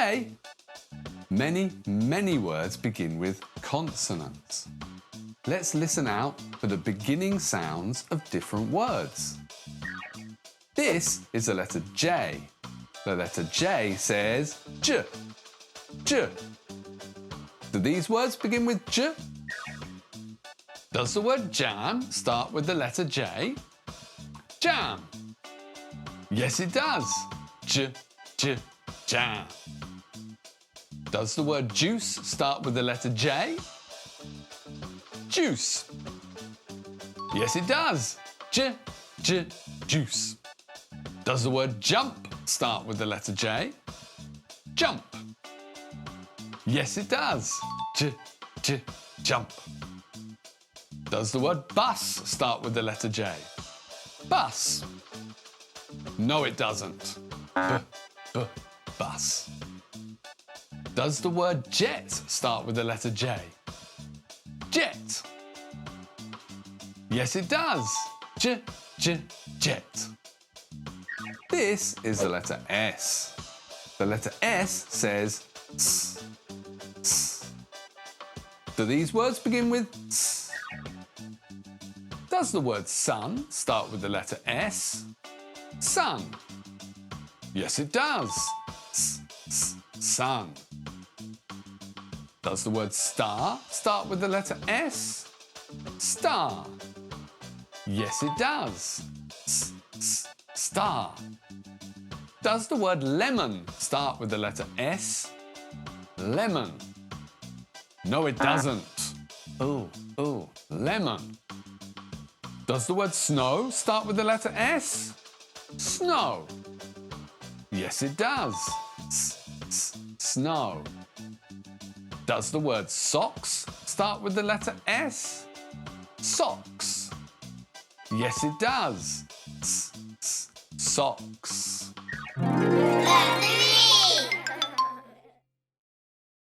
J. Many, many words begin with consonants. Let's listen out for the beginning sounds of different words. This is the letter J. The letter J says J, J. Do these words begin with J? Does the word jam start with the letter J? Jam. Yes, it does. J, J, jam. Does the word juice start with the letter J? Juice. Yes, it does. J, J, juice. Does the word jump start with the letter J? Jump. Yes, it does. J, J, jump. Does the word bus start with the letter J? Bus. No, it doesn't. Bus. Does the word jet start with the letter J? Jet. Yes, it does. J, J, jet. This is the letter S. The letter S says S, S. Do these words begin with S? Does the word sun start with the letter S? Sun. Yes, it does. S, S, sun. Does the word star start with the letter S? Star. Yes, it does. S, S, star. Does the word lemon start with the letter S? Lemon. No, it doesn't. Oh, lemon. Does the word snow start with the letter S? Snow. Yes, it does. Snow. Does the word socks start with the letter S? Socks. Yes, it does. Socks.